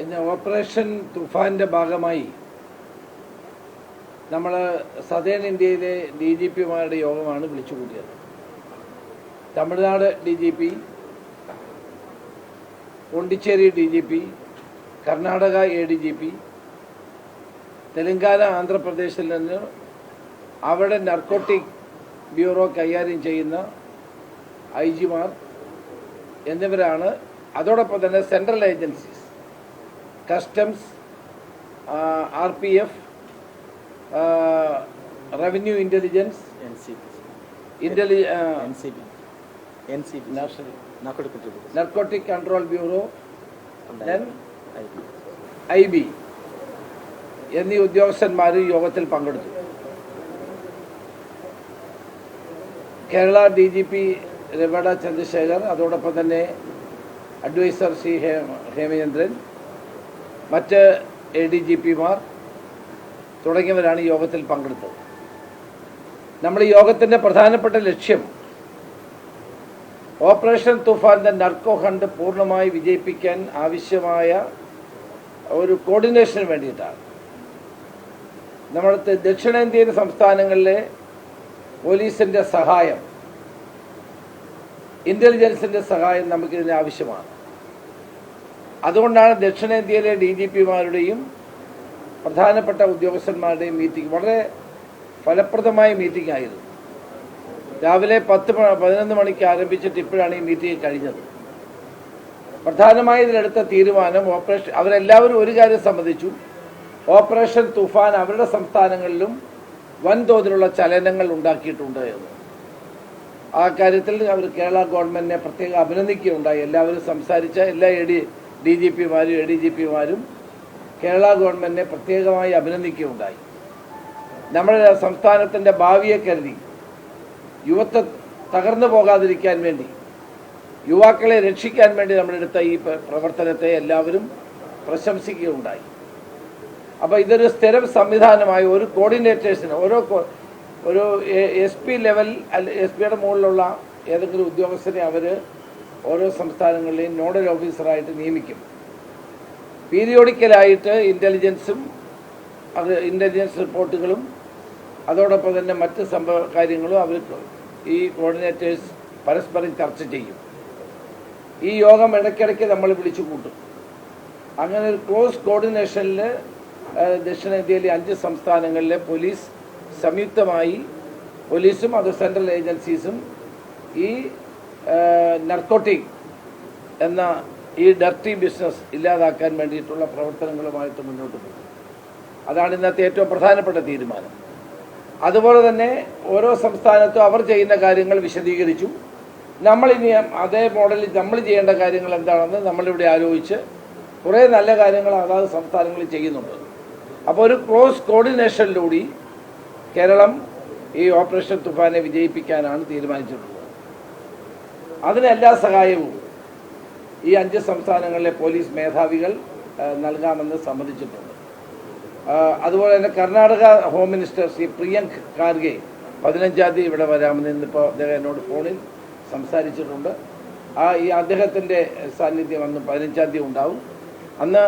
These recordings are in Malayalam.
ഇന്ന് ഓപ്പറേഷൻ തുഫാൻ്റെ ഭാഗമായി നമ്മൾ സദേൺ ഇന്ത്യയിലെ ഡി ജി പിമാരുടെ യോഗമാണ് വിളിച്ചു കൂട്ടിയത്. Tamil Nadu D G P, Pondicherry D G P, Karnataka A D G P, Telangana ആന്ധ്രാപ്രദേശിൽ നിന്ന് അവിടെ നർക്കോട്ടിക് ബ്യൂറോ കൈകാര്യം ചെയ്യുന്ന ഐ ജിമാർ എന്നിവരാണ്. അതോടൊപ്പം തന്നെ central agencies, customs, RPF, revenue intelligence, national narcotic control bureau, IB എന്നീ ഉദ്യോഗസ്ഥന്മാർ യോഗത്തിൽ പങ്കെടുത്തു. കേരള ഡി ജി പി രവട ചന്ദ്രശേഖർ, അതോടൊപ്പം തന്നെ അഡ്വൈസർ ശ്രീ ഹേമചന്ദ്രൻ, മറ്റ് ADGPമാർ തുടങ്ങിയവരാണ് യോഗത്തിൽ പങ്കെടുത്തത്. നമ്മൾ ഈ യോഗത്തിൻ്റെ പ്രധാനപ്പെട്ട ലക്ഷ്യം ഓപ്പറേഷൻ തുഫാൻ്റെ നർക്കോ ഹണ്ട് പൂർണ്ണമായി വിജയിപ്പിക്കാൻ ആവശ്യമായ ഒരു കോർഡിനേഷന് വേണ്ടിയിട്ടാണ്. നമ്മുടെ ദക്ഷിണേന്ത്യൻ സംസ്ഥാനങ്ങളിലെ പോലീസിൻ്റെ സഹായം, ഇൻ്റലിജൻസിൻ്റെ സഹായം നമുക്കിതിന് ആവശ്യമാണ്. അതുകൊണ്ടാണ് ദക്ഷിണേന്ത്യയിലെ DGPമാരുടെയും പ്രധാനപ്പെട്ട ഉദ്യോഗസ്ഥന്മാരുടെയും മീറ്റിംഗ് വളരെ ഫലപ്രദമായ മീറ്റിംഗ് ആയിരുന്നു. രാവിലെ 11 മണിക്ക് ആരംഭിച്ചിട്ട് ഇപ്പോഴാണ് ഈ മീറ്റിംഗ് കഴിഞ്ഞത്. പ്രധാനമായി ഇതിലെടുത്ത തീരുമാനം അവരെല്ലാവരും ഒരു കാര്യം സംബന്ധിച്ചു, ഓപ്പറേഷൻ തുഫാൻ അവരുടെ സംസ്ഥാനങ്ങളിലും വൻതോതിലുള്ള ചലനങ്ങൾ ഉണ്ടാക്കിയിട്ടുണ്ട് എന്ന്. ആ കാര്യത്തിൽ അവർ കേരള ഗവൺമെന്റിനെ പ്രത്യേകം അഭിനന്ദിക്കുകയുണ്ടായി. എല്ലാവരും സംസാരിച്ച എല്ലാ DGPമാരും ADGPമാരും കേരള ഗവൺമെന്റിനെ പ്രത്യേകമായി അഭിനന്ദിക്കുകയുണ്ടായി. നമ്മുടെ സംസ്ഥാനത്തിൻ്റെ ഭാവിയെ കരുതി, യുവത്വം തകർന്നു പോകാതിരിക്കാൻ വേണ്ടി, യുവാക്കളെ രക്ഷിക്കാൻ വേണ്ടി നമ്മളെടുത്ത ഈ പ്രവർത്തനത്തെ എല്ലാവരും പ്രശംസിക്കുകയുണ്ടായി. അപ്പോൾ ഇതൊരു സ്ഥിരം സംവിധാനമായി ഒരു കോർഡിനേറ്റേഴ്സിന് ഒരു SP ലെവൽ, SP-യുടെ മുകളിലുള്ള ഏതെങ്കിലും ഉദ്യോഗസ്ഥരെ അവർ ഓരോ സംസ്ഥാനങ്ങളിലെയും നോഡൽ ഓഫീസറായിട്ട് നിയമിക്കും. പീരിയോഡിക്കലായിട്ട് ഇൻ്റലിജൻസ് റിപ്പോർട്ടുകളും അതോടൊപ്പം തന്നെ മറ്റ് കാര്യങ്ങളും അവർ ഈ കോർഡിനേറ്റേഴ്സ് പരസ്പരം ചർച്ച ചെയ്യും. ഈ യോഗം ഇടയ്ക്കിടയ്ക്ക് നമ്മൾ വിളിച്ചു കൂട്ടും. അങ്ങനെ ഒരു ക്ലോസ് കോർഡിനേഷനിൽ ദക്ഷിണേന്ത്യയിലെ 5 സംസ്ഥാനങ്ങളിലെ പോലീസ് സംയുക്തമായി, പോലീസും അത് സെൻട്രൽ ഏജൻസീസും ഈ നർക്കോട്ടിക് എന്ന ഈ ഡർട്ടി ബിസിനസ് ഇല്ലാതാക്കാൻ വേണ്ടിയിട്ടുള്ള പ്രവർത്തനങ്ങളുമായിട്ട് മുന്നോട്ട് പോകും. അതാണ് ഇന്നത്തെ ഏറ്റവും പ്രധാനപ്പെട്ട തീരുമാനം. അതുപോലെ തന്നെ ഓരോ സംസ്ഥാനത്തും അവർ ചെയ്യുന്ന കാര്യങ്ങൾ വിശദീകരിച്ചു. നമ്മളിനി അതേ മോഡലിൽ നമ്മൾ ചെയ്യേണ്ട കാര്യങ്ങൾ എന്താണെന്ന് നമ്മളിവിടെ ആലോചിച്ച് കുറേ നല്ല കാര്യങ്ങൾ അതാത് സംസ്ഥാനങ്ങളിൽ ചെയ്യുന്നുണ്ട്. അപ്പോൾ ഒരു ക്ലോസ് കോർഡിനേഷനിലൂടെ കേരളം ഈ ഓപ്പറേഷൻ തുഫാനെ വിജയിപ്പിക്കാനാണ് തീരുമാനിച്ചിട്ടുള്ളത്. അതിന് എല്ലാ സഹായവും ഈ 5 സംസ്ഥാനങ്ങളിലെ പോലീസ് മേധാവികൾ നൽകാമെന്ന് സമ്മതിച്ചിട്ടുണ്ട്. അതുപോലെ തന്നെ കർണാടക ഹോം മിനിസ്റ്റർ ശ്രീ പ്രിയങ്ക് ഖാർഗെ 15-ാം തീയതി ഇവിടെ വരാമെന്ന് ഇന്നിപ്പോൾ അദ്ദേഹം എന്നോട് ഫോണിൽ സംസാരിച്ചിട്ടുണ്ട്. ഈ അദ്ദേഹത്തിൻ്റെ സാന്നിധ്യം അന്ന് 15-ാം തീയതി ഉണ്ടാവും. അന്ന്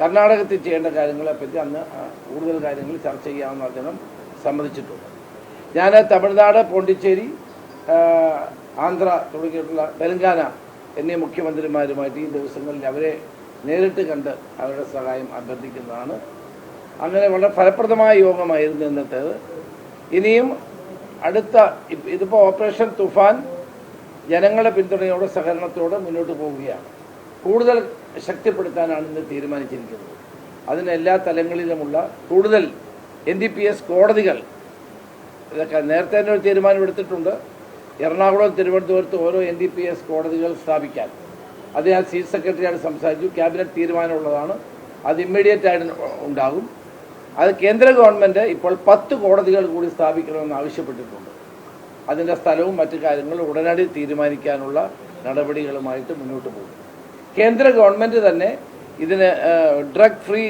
കർണാടകത്തിൽ ചെയ്യേണ്ട കാര്യങ്ങളെപ്പറ്റി അന്ന് കൂടുതൽ കാര്യങ്ങൾ ചർച്ച ചെയ്യാമെന്ന് അദ്ദേഹം സമ്മതിച്ചിട്ടുണ്ട്. ഞാൻ തമിഴ്നാട്, പോണ്ടിച്ചേരി, ആന്ധ്ര തുടങ്ങിയിട്ടുള്ള തെലങ്കാന എന്നീ മുഖ്യമന്ത്രിമാരുമായിട്ട് ഈ ദിവസങ്ങളിൽ അവരെ നേരിട്ട് കണ്ട് അവരുടെ സഹായം അഭ്യർത്ഥിക്കുന്നതാണ്. അങ്ങനെ വളരെ ഫലപ്രദമായ യോഗമായിരുന്നു ഇന്നത്തേത്. ഇനിയും ഇതിപ്പോൾ ഓപ്പറേഷൻ തുഫാൻ ജനങ്ങളുടെ പിന്തുണയോടെ സഹകരണത്തോടെ മുന്നോട്ട് പോവുകയാണ്. കൂടുതൽ ശക്തിപ്പെടുത്താനാണ് ഇന്ന് തീരുമാനിച്ചിരിക്കുന്നത്. അതിന് എല്ലാ തലങ്ങളിലുമുള്ള കൂടുതൽ NDPS കോടതികൾ, ഇതൊക്കെ നേരത്തെ തന്നെ ഒരു തീരുമാനമെടുത്തിട്ടുണ്ട്. എറണാകുളം, തിരുവനന്തപുരത്ത് ഓരോ NDPS കോടതികൾ സ്ഥാപിക്കാൻ. അത് ഞാൻ ചീഫ് സെക്രട്ടറിയോട് സംസാരിച്ചു. ക്യാബിനറ്റ് തീരുമാനമുള്ളതാണ്. അത് ഇമ്മീഡിയറ്റ് ആയിട്ട് ഉണ്ടാകും. അത് കേന്ദ്ര ഗവൺമെൻറ് ഇപ്പോൾ 10 കോടതികൾ കൂടി സ്ഥാപിക്കണമെന്ന് ആവശ്യപ്പെട്ടിട്ടുണ്ട്. അതിൻ്റെ സ്ഥലവും മറ്റു കാര്യങ്ങളും ഉടനടി തീരുമാനിക്കാനുള്ള നടപടികളുമായിട്ട് മുന്നോട്ട് പോകും. കേന്ദ്ര ഗവൺമെൻറ് തന്നെ ഇതിന് ഡ്രഗ് ഫ്രീ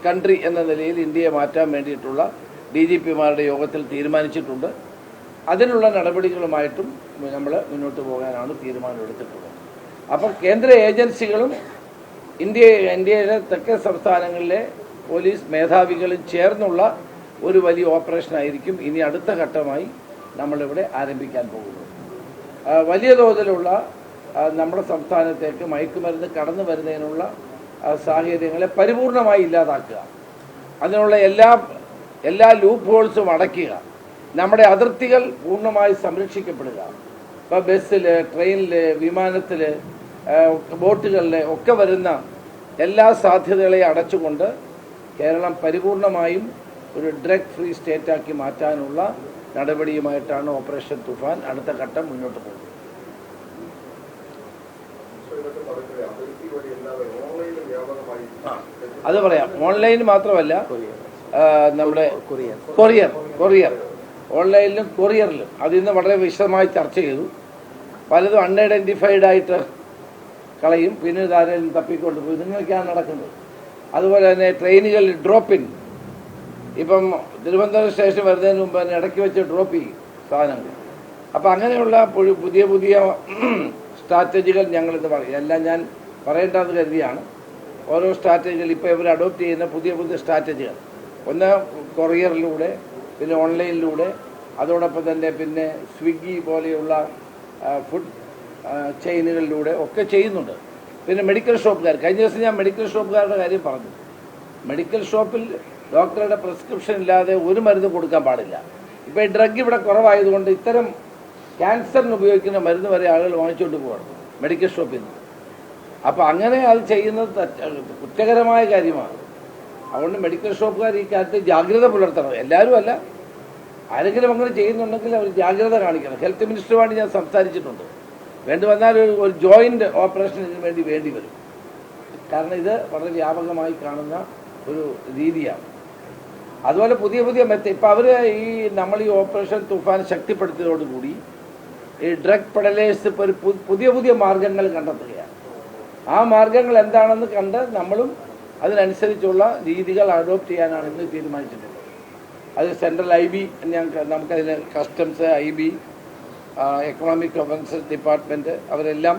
കൺട്രി എന്ന നിലയിൽ ഇന്ത്യയെ മാറ്റാൻ വേണ്ടിയിട്ടുള്ള DGPമാരുടെ യോഗത്തിൽ തീരുമാനിച്ചിട്ടുണ്ട്. അതിനുള്ള നടപടികളുമായിട്ടും നമ്മൾ മുന്നോട്ട് പോകാനാണ് തീരുമാനമെടുത്തിട്ടുള്ളത്. അപ്പോൾ കേന്ദ്ര ഏജൻസികളും ഇന്ത്യയിലെ തെക്കൻ സംസ്ഥാനങ്ങളിലെ പോലീസ് മേധാവികളും ചേർന്നുള്ള ഒരു വലിയ ഓപ്പറേഷനായിരിക്കും ഇനി അടുത്ത ഘട്ടമായി നമ്മളിവിടെ ആരംഭിക്കാൻ പോകുന്നത്. വലിയ തോതിലുള്ള നമ്മുടെ സംസ്ഥാനത്തേക്ക് മയക്കുമരുന്ന് കടന്നു വരുന്നതിനുള്ള സാഹചര്യങ്ങളെ പരിപൂർണമായി ഇല്ലാതാക്കുക, അതിനുള്ള എല്ലാ ലൂപ്പ് ഹോൾസും അടയ്ക്കുക, നമ്മുടെ അതിർത്തികൾ പൂർണ്ണമായി സംരക്ഷിക്കപ്പെടുക. ഇപ്പോൾ ബസ്സിൽ, ട്രെയിനിൽ, വിമാനത്തിൽ, ബോട്ടുകളിൽ ഒക്കെ വരുന്ന എല്ലാ സാധ്യതകളെയും അടച്ചുകൊണ്ട് കേരളം പരിപൂർണമായും ഒരു ഡ്രഗ് ഫ്രീ സ്റ്റേറ്റാക്കി മാറ്റാനുള്ള നടപടിയുമായിട്ടാണ് ഓപ്പറേഷൻ തുഫാൻ അടുത്ത ഘട്ടം മുന്നോട്ട് പോകുന്നത്. അത് പറയാം. ഓൺലൈൻ മാത്രമല്ല, നമ്മുടെ കൊറിയർ ഓൺലൈനിലും കൊറിയറിലും അത് ഇന്ന് വളരെ വിശദമായി ചർച്ച ചെയ്തു. പലതും അൺഐഡൻറ്റിഫൈഡ് ആയിട്ട് കളയും, പിന്നെ ആരെങ്കിലും തപ്പിക്കൊണ്ടുപോയി, ഇങ്ങനെയൊക്കെയാണ് നടക്കുന്നത്. അതുപോലെ തന്നെ ട്രെയിനുകളിൽ ഡ്രോപ്പിൻ, ഇപ്പം തിരുവനന്തപുരം സ്റ്റേഷൻ വരുന്നതിന് മുമ്പ് തന്നെ ഇടയ്ക്ക് വെച്ച് ഡ്രോപ്പ് ചെയ്യും സാധനങ്ങൾ. അപ്പം അങ്ങനെയുള്ള പുതിയ സ്ട്രാറ്റജികൾ ഞങ്ങളിന്ന് പറയും. എല്ലാം ഞാൻ പറയേണ്ടതെന്ന് കരുതിയാണ്. ഓരോ സ്ട്രാറ്റജികൾ ഇപ്പോൾ ഇവർ അഡോപ്റ്റ് ചെയ്യുന്ന പുതിയ സ്ട്രാറ്റജികൾ, ഒന്ന് കൊറിയറിലൂടെ, പിന്നെ ഓൺലൈനിലൂടെ, അതോടൊപ്പം തന്നെ പിന്നെ സ്വിഗ്ഗി പോലെയുള്ള ഫുഡ് ചെയിനുകളിലൂടെ ഒക്കെ ചെയ്യുന്നുണ്ട്. പിന്നെ മെഡിക്കൽ ഷോപ്പുകാർ, കഴിഞ്ഞ ദിവസം ഞാൻ മെഡിക്കൽ ഷോപ്പുകാരുടെ കാര്യം പറഞ്ഞു. മെഡിക്കൽ ഷോപ്പിൽ ഡോക്ടറുടെ പ്രിസ്ക്രിപ്ഷൻ ഇല്ലാതെ ഒരു മരുന്ന് കൊടുക്കാൻ പാടില്ല. ഇപ്പോൾ ഈ ഡ്രഗ് ഇവിടെ കുറവായതുകൊണ്ട് ഇത്തരം ക്യാൻസറിന് ഉപയോഗിക്കുന്ന മരുന്ന് വരെ ആളുകൾ വാങ്ങിച്ചുകൊണ്ട് പോകണം മെഡിക്കൽ ഷോപ്പിൽ നിന്ന്. അപ്പോൾ അങ്ങനെ അത് ചെയ്യുന്നത് കുറ്റകരമായ കാര്യമാണ്. അതുകൊണ്ട് മെഡിക്കൽ ഷോപ്പുകാർ ഈ കാര്യത്തിൽ ജാഗ്രത പുലർത്തണം. എല്ലാവരും അല്ല, ആരെങ്കിലും അങ്ങനെ ചെയ്യുന്നുണ്ടെങ്കിൽ അവർ ജാഗ്രത കാണിക്കണം. ഹെൽത്ത് മിനിസ്റ്ററുമായിട്ട് ഞാൻ സംസാരിച്ചിട്ടുണ്ട്. വേണ്ടി വന്നാൽ ഒരു ജോയിൻ്റ് ഓപ്പറേഷൻ ഇതിനു വേണ്ടി വരും. കാരണം ഇത് വളരെ വ്യാപകമായി കാണുന്ന ഒരു രീതിയാണ്. അതുപോലെ പുതിയ മെത്തേഡ് ഇപ്പം അവർ നമ്മൾ ഈ ഓപ്പറേഷൻ തുഫാൻ ശക്തിപ്പെടുത്തിയതോടുകൂടി ഈ ഡ്രഗ് പെഡലേഴ്സ് ഇപ്പോൾ ഒരു പുതിയ മാർഗങ്ങൾ കണ്ടെത്തുകയാണ്. ആ മാർഗങ്ങൾ എന്താണെന്ന് കണ്ട് നമ്മളും അതിനനുസരിച്ചുള്ള രീതികൾ അഡോപ്റ്റ് ചെയ്യാനാണ് ഇന്ന് തീരുമാനിച്ചിട്ടുള്ളത്. അത് സെൻട്രൽ IB, നമുക്കതിന് customs, IB, economic offences department അവരെല്ലാം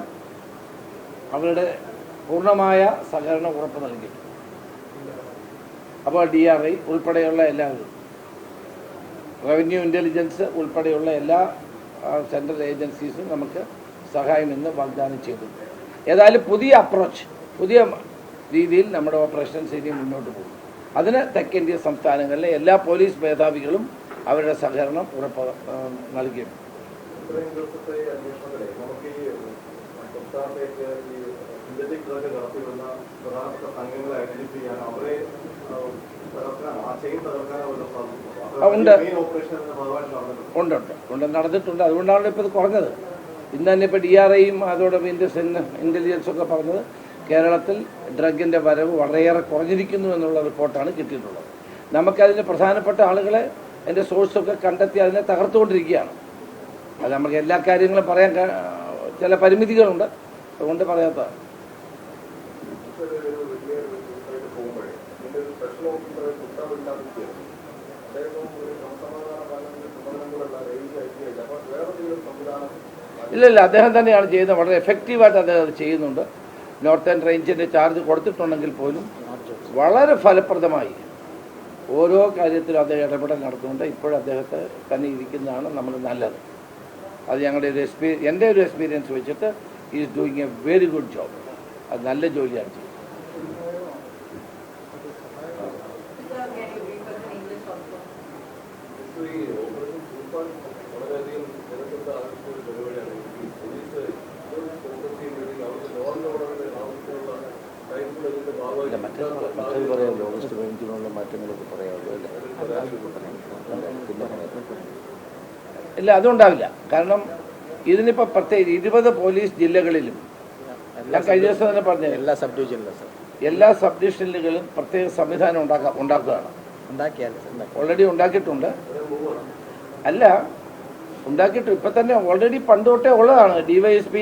അവരുടെ പൂർണ്ണമായ സഹകരണം ഉറപ്പ് നൽകി. അപ്പോൾ DRI ഉൾപ്പെടെയുള്ള എല്ലാവരും, റവന്യൂ ഇൻ്റലിജൻസ് ഉൾപ്പെടെയുള്ള എല്ലാ സെൻട്രൽ ഏജൻസീസും നമുക്ക് സഹായം ഇന്ന് വാഗ്ദാനം ചെയ്തു. ഏതായാലും പുതിയ അപ്രോച്ച്, പുതിയ രീതിയിൽ നമ്മുടെ ഓപ്പറേഷൻസ് ഇനി മുന്നോട്ട് പോകും. അതിന് തെക്കേന്ത്യ സംസ്ഥാനങ്ങളിലെ എല്ലാ പോലീസ് മേധാവികളും അവരുടെ സഹകരണം ഉറപ്പ് നൽകിയിട്ടുണ്ട്. ഇത്രയും ദിവസത്തെ അന്വേഷണങ്ങളെ നമുക്ക് ഈ സംസ്ഥാനത്തേക്ക് ഈ സിന്തറ്റിക് ഡ്രഗ് കടത്തിവിടുന്ന പ്രധാനപ്പെട്ട സംഘങ്ങളെ ഐഡന്റിഫൈ ചെയ്യാൻ, അവരെ തകർക്കാൻ, ആ ചെയിൻ തകർക്കാനുള്ള ഉണ്ട് നടന്നിട്ടുണ്ട്. അതുകൊണ്ടാണ് ഇപ്പോൾ ഇത് കുറഞ്ഞത്. ഇന്ന് തന്നെ ഇപ്പോൾ DRIയും അതോടൊപ്പം ഇന്റലിജൻസ് ഒക്കെ പറഞ്ഞത് കേരളത്തിൽ ഡ്രഗിൻ്റെ വരവ് വളരെയേറെ കുറഞ്ഞിരിക്കുന്നു എന്നുള്ള റിപ്പോർട്ടാണ് കിട്ടിയിട്ടുള്ളത്. നമുക്കതിന് പ്രധാനപ്പെട്ട ആളുകളെ അതിൻ്റെ സോഴ്സൊക്കെ കണ്ടെത്തി അതിനെ തകർത്തുകൊണ്ടിരിക്കുകയാണ്. അത് നമുക്ക് എല്ലാ കാര്യങ്ങളും പറയാൻ ചില പരിമിതികളുണ്ട്, അതുകൊണ്ട് പറയാത്തതാണ്. ഇല്ല, അദ്ദേഹം തന്നെയാണ് ചെയ്യുന്നത്. വളരെ എഫക്റ്റീവായിട്ട് അദ്ദേഹം അത് ചെയ്യുന്നുണ്ട്. നോർത്തേൺ റേഞ്ചിൻ്റെ ചാർജ് കൊടുത്തിട്ടുണ്ടെങ്കിൽ പോലും വളരെ ഫലപ്രദമായി ഓരോ കാര്യത്തിലും അദ്ദേഹം ഇടപെടൽ നടത്തുന്നുണ്ട്. ഇപ്പോഴും അദ്ദേഹത്തെ തന്നെ ഇരിക്കുന്നതാണ് നമ്മൾ നല്ലത്. അത് ഞങ്ങളുടെ എൻ്റെ ഒരു എക്സ്പീരിയൻസ് വെച്ചിട്ട് is doing A very good job. അത് നല്ല ജോലിയാണ് ചെയ്യുന്നത്. മറ്റൊരു പറയാമല്ലോ, ഓഗസ്റ്റ് 15 മാറ്റങ്ങളൊക്കെ പറയാമല്ലോ. ഇല്ല, അതുണ്ടാവില്ല. കാരണം ഇതിനിപ്പോൾ പ്രത്യേകിച്ച് 20 പോലീസ് ജില്ലകളിലും, ഞാൻ കഴിഞ്ഞ ദിവസം തന്നെ പറഞ്ഞു, എല്ലാ സബ് ഡിവിഷനുകളിലും പ്രത്യേക സംവിധാനം ഉണ്ടാക്കുകയാണ്. ഓൾറെഡി ഉണ്ടാക്കിയിട്ടുണ്ട്. ഇപ്പം തന്നെ ഓൾറെഡി പണ്ട് തൊട്ടേ ഉള്ളതാണ്. DYSP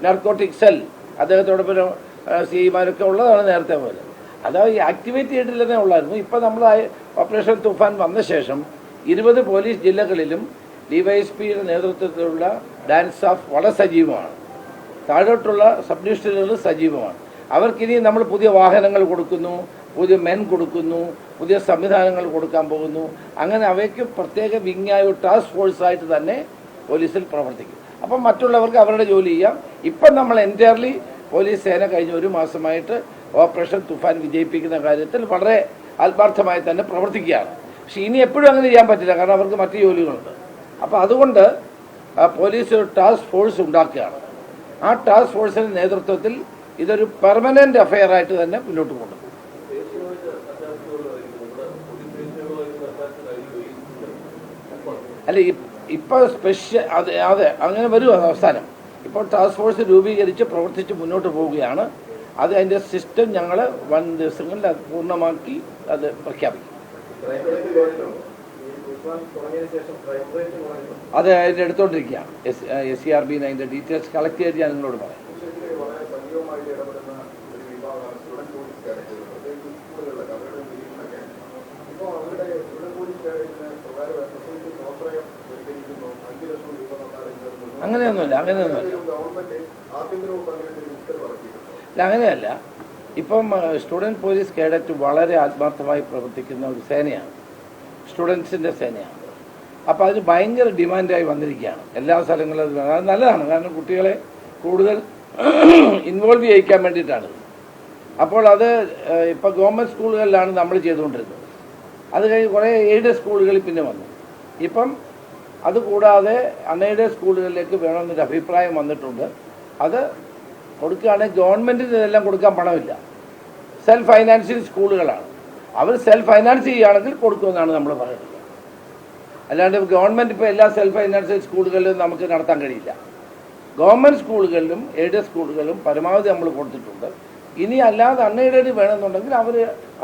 നാർക്കോട്ടിക് സെൽ, അദ്ദേഹത്തോടൊപ്പം CIമാരൊക്കെ ഉള്ളതാണ് നേരത്തെ പോലെ. അത് ആക്ടിവേറ്റ് ചെയ്തിട്ടില്ലെന്നേ ഉള്ളായിരുന്നു. ഇപ്പം നമ്മൾ ഓപ്പറേഷൻ തുഫാൻ വന്ന ശേഷം 20 പോലീസ് ജില്ലകളിലും DYSPയുടെ നേതൃത്വത്തിലുള്ള ഡാൻസ് ഓഫ് വളരെ സജീവമാണ്. താഴോട്ടുള്ള സബ് ഡിവിഷനുകൾ സജീവമാണ്. അവർക്കിനി നമ്മൾ പുതിയ വാഹനങ്ങൾ കൊടുക്കുന്നു, പുതിയ മെൻ കൊടുക്കുന്നു, പുതിയ സംവിധാനങ്ങൾ കൊടുക്കാൻ പോകുന്നു. അങ്ങനെ അവയ്ക്ക് പ്രത്യേക വിങ്ങായ ടാസ്ക് ഫോഴ്സായിട്ട് തന്നെ പോലീസിൽ പ്രവർത്തിക്കും. അപ്പം മറ്റുള്ളവർക്ക് അവരുടെ ജോലി ചെയ്യാം. ഇപ്പം നമ്മൾ എൻറ്റയർലി പോലീസ് സേന കഴിഞ്ഞ 1 മാസമായിട്ട് ഓപ്പറേഷൻ തുഫാൻ വിജയിപ്പിക്കുന്ന കാര്യത്തിൽ വളരെ ആത്മാർത്ഥമായി തന്നെ പ്രവർത്തിക്കുകയാണ്. പക്ഷെ ഇനി എപ്പോഴും അങ്ങനെ ചെയ്യാൻ പറ്റില്ല, കാരണം അവർക്ക് മറ്റു ജോലികളുണ്ട്. അപ്പോൾ അതുകൊണ്ട് പോലീസ് ഒരു ടാസ്ക് ഫോഴ്സ് ഉണ്ടാക്കുകയാണ്. ആ ടാസ്ക് ഫോഴ്സിന്റെ നേതൃത്വത്തിൽ ഇതൊരു പെർമനന്റ് അഫയർ ആയിട്ട് തന്നെ മുന്നോട്ട് കൊണ്ടുപോകും. അല്ല, ഇപ്പോൾ സ്പെഷ്യൽ അതെ അങ്ങനെ വരും അവസാനം. ഇപ്പോൾ ടാസ്ക് ഫോഴ്സ് രൂപീകരിച്ച് പ്രവർത്തിച്ച് മുന്നോട്ട് പോവുകയാണ്. അത് അതിൻ്റെ സിസ്റ്റം ഞങ്ങൾ 1 ദിവസങ്ങളിൽ അത് പൂർണ്ണമാക്കി അത് പ്രഖ്യാപിക്കും. അത് അതിൻ്റെ എടുത്തോണ്ടിരിക്കുകയാണ്. SCRB അതിൻ്റെ ഡീറ്റെയിൽസ് കളക്ട് ചെയ്ത് ഞാൻ നിങ്ങളോട് പറയാം. അങ്ങനെയൊന്നുമില്ല. അങ്ങനെയല്ല. ഇപ്പം സ്റ്റുഡൻറ് പോലീസ് കേഡറ്റ് വളരെ ആത്മാർത്ഥമായി പ്രവർത്തിക്കുന്ന ഒരു സേനയാണ്, സ്റ്റുഡൻസിൻ്റെ സേനയാണ്. അപ്പോൾ അതിന് ഭയങ്കര ഡിമാൻഡായി വന്നിരിക്കുകയാണ് എല്ലാ സ്ഥലങ്ങളിലും. അത് നല്ലതാണ്, കാരണം കുട്ടികളെ കൂടുതൽ ഇൻവോൾവ് ചെയ്യിക്കാൻ വേണ്ടിയിട്ടാണ്. അപ്പോൾ അത് ഇപ്പോൾ ഗവൺമെൻറ് സ്കൂളുകളിലാണ് നമ്മൾ ചെയ്തുകൊണ്ടിരുന്നത്. അത് കഴിഞ്ഞ് കുറേ എയ്ഡഡ് സ്കൂളുകളിൽ പിന്നെ വന്നു. ഇപ്പം അതുകൂടാതെ അൺഎയ്ഡഡ് സ്കൂളുകളിലേക്ക് വേണമെന്നൊരു അഭിപ്രായം വന്നിട്ടുണ്ട്. അത് കൊടുക്കുകയാണെങ്കിൽ ഗവൺമെൻറ്റിന് ഇതെല്ലാം കൊടുക്കാൻ പണമില്ല. സെൽഫ് ഫൈനാൻസിങ് സ്കൂളുകളാണ്. അവർ സെൽഫ് ഫൈനാൻസ് ചെയ്യുകയാണെങ്കിൽ കൊടുക്കുമെന്നാണ് നമ്മൾ പറയുന്നത്. അല്ലാണ്ട് ഗവൺമെൻറ് ഇപ്പോൾ എല്ലാ സെൽഫ് ഫൈനാൻസിങ് സ്കൂളുകളിലും നമുക്ക് നടത്താൻ കഴിയില്ല. ഗവൺമെൻറ് സ്കൂളുകളിലും എയ്ഡഡ് സ്കൂളുകളിലും പരമാവധി നമ്മൾ കൊടുത്തിട്ടുണ്ട്. ഇനി അല്ലാതെ അൺഎയ്ഡഡ് വേണമെന്നുണ്ടെങ്കിൽ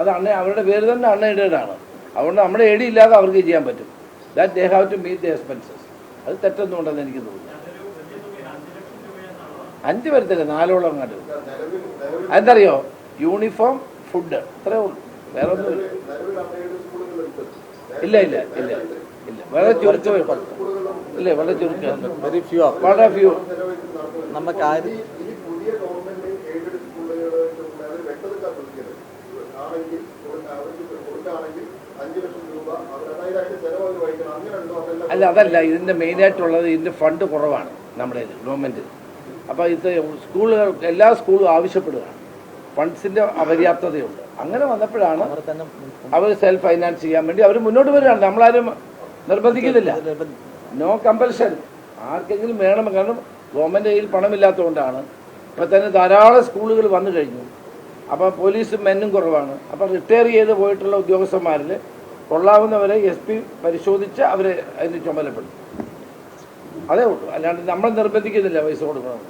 അത് അവരുടെ പേര് തന്നെ അൺഎയ്ഡഡ് ആണ്. അതുകൊണ്ട് നമ്മുടെ എയ്ഡ് ഇല്ലാതെ അവർക്ക് ചെയ്യാൻ പറ്റും. That they have to meet the expenses. അത് തെറ്റൊന്നും ഉണ്ടെന്ന് എനിക്ക് തോന്നുന്നു. 5 വരത്തില്ല, 4ഓളം കണ്ടു. അതെന്തറിയോ, യൂണിഫോം, ഫുഡ്, ഇത്രയേ ഉള്ളൂ. വേറെ ഒന്നുമില്ല. ഇല്ല ഇല്ല ഇല്ല ഇല്ല വളരെ ചുരുക്കം. ഇല്ല, വളരെ ചുരുക്കം, വളരെ ഫ്യൂ. നമുക്ക് അല്ല, അതല്ല ഇതിൻ്റെ മെയിനായിട്ടുള്ളത്. ഇതിൻ്റെ ഫണ്ട് കുറവാണ് നമ്മുടെ ഗവൺമെൻറ്. അപ്പോൾ ഇത് സ്കൂളുകൾ, എല്ലാ സ്കൂളും ആവശ്യപ്പെടുകയാണ്. ഫണ്ട്സിൻ്റെ അപര്യാപ്തതയുണ്ട്. അങ്ങനെ വന്നപ്പോഴാണ് അവർ സെൽഫ് ഫൈനാൻസ് ചെയ്യാൻ വേണ്ടി അവർ മുന്നോട്ട് വരികയാണ്. നമ്മളാരും നിർബന്ധിക്കുന്നില്ല. No compulsion. ആർക്കെങ്കിലും വേണം. കാരണം ഗവൺമെൻറ് കയ്യിൽ പണമില്ലാത്തതുകൊണ്ടാണ്. ഇപ്പം തന്നെ ധാരാളം സ്കൂളുകൾ വന്നു കഴിഞ്ഞു. അപ്പോൾ പോലീസും മെന്നും കുറവാണ്. അപ്പോൾ റിട്ടയർ ചെയ്ത് പോയിട്ടുള്ള ഉദ്യോഗസ്ഥന്മാരിൽ കൊള്ളാവുന്നവരെ SP പരിശോധിച്ച് അവരെ അതിന് ചുമതലപ്പെടും. അതേ ഉള്ളൂ. അല്ലാണ്ട് നമ്മൾ നിർബന്ധിക്കുന്നില്ല പൈസ കൊടുക്കണം.